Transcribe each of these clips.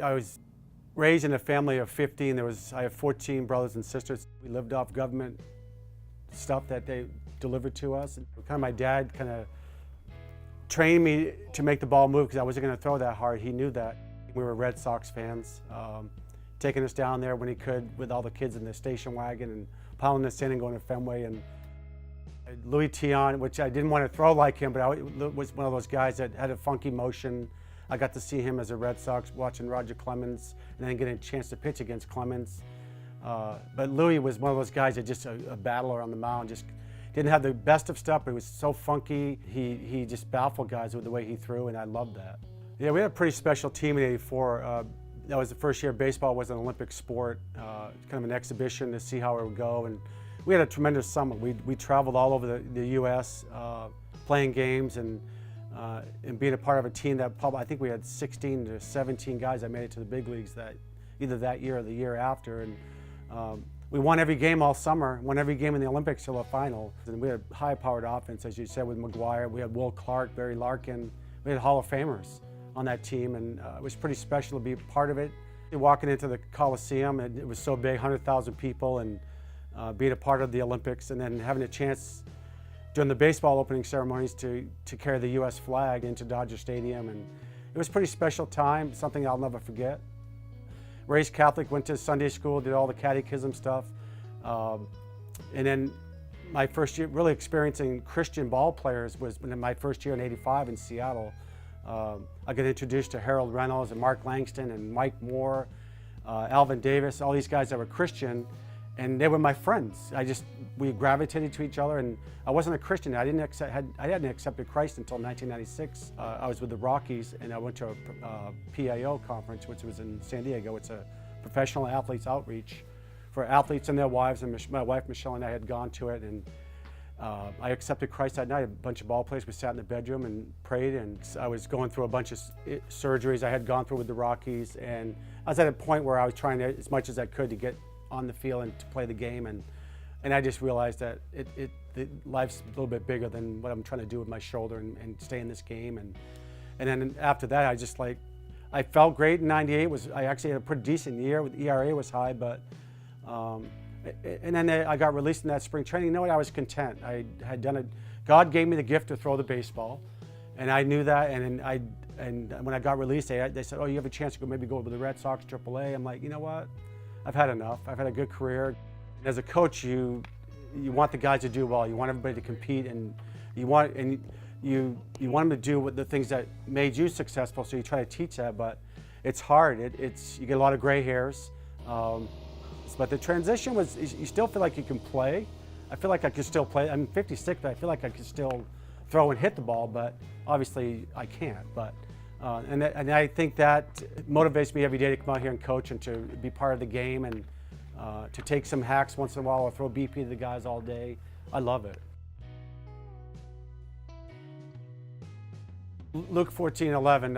I was raised in a family of 15. I have 14 brothers and sisters. We lived off government stuff that they delivered to us. And my dad kind of trained me to make the ball move because I wasn't going to throw that hard. He knew that. We were Red Sox fans, taking us down there when he could with all the kids in the station wagon and piling us in and going to Fenway. And Louis Tion, which I didn't want to throw like him, but I was one of those guys that had a funky motion. I got to see him as a Red Sox watching Roger Clemens and then getting a chance to pitch against Clemens. But Louis was one of those guys that just a battler on the mound, just didn't have the best of stuff, but he was so funky. He just baffled guys with the way he threw, and I loved that. Yeah, we had a pretty special team in '84. That was the first year baseball was an Olympic sport, kind of an exhibition to see how it would go. And we had a tremendous summer. We traveled all over the U.S. Playing games and being a part of a team that I think we had 16 to 17 guys that made it to the big leagues either that year or the year after. And we won every game all summer, won every game in the Olympics till the final. And we had high-powered offense, as you said, with McGuire. We had Will Clark, Barry Larkin. We had Hall of Famers on that team, and it was pretty special to be part of it. Walking into the Coliseum, and it was so big, 100,000 people, and being a part of the Olympics, and then having a chance during the baseball opening ceremonies to carry the U.S. flag into Dodger Stadium. And it was a pretty special time, something I'll never forget. Raised Catholic, went to Sunday school, did all the catechism stuff. And then my first year really experiencing Christian ball players was in my first year in '85 in Seattle. I got introduced to Harold Reynolds and Mark Langston and Mike Moore, Alvin Davis, all these guys that were Christian, and they were my friends. We gravitated to each other, and I wasn't a Christian. I hadn't accepted Christ until 1996. I was with the Rockies, and I went to a PAO conference, which was in San Diego. It's a professional athletes outreach for athletes and their wives, and my wife Michelle and I had gone to it, and I accepted Christ that night. A bunch of ball players, we sat in the bedroom and prayed, and I was going through a bunch of surgeries I had gone through with the Rockies, and I was at a point where I was trying to, as much as I could, to get on the field and to play the game, and I just realized that life's a little bit bigger than what I'm trying to do with my shoulder and stay in this game, and then after that I felt great in '98. I actually had a pretty decent year. The ERA was high, but and then I got released in that spring training. You know what? I was content. I had done it. God gave me the gift to throw the baseball, and I knew that. And when I got released, they said, "Oh, you have a chance to maybe go with the Red Sox, AAA." I'm like, you know what? I've had enough. I've had a good career. As a coach, you want the guys to do well. You want everybody to compete, and you want them to do the things that made you successful. So you try to teach that, but it's hard. You get a lot of gray hairs. But the transition was, you still feel like you can play. I feel like I could still play. I'm 56, but I feel like I could still throw and hit the ball, but obviously I can't. But and I think that motivates me every day to come out here and coach and to be part of the game and to take some hacks once in a while or throw BP to the guys all day. I love it. Luke 14:11.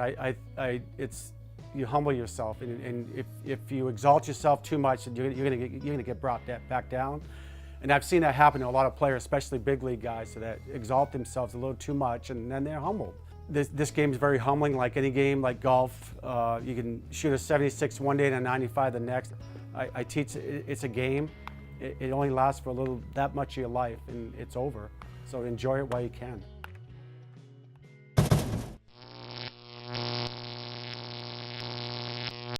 You humble yourself, and if you exalt yourself too much, you're gonna get brought back down. And I've seen that happen to a lot of players, especially big league guys, so that exalt themselves a little too much, and then they're humbled. This game is very humbling, like any game, like golf. You can shoot a 76 one day and a 95 the next. I teach it's a game. It only lasts for that much of your life, and it's over. So enjoy it while you can.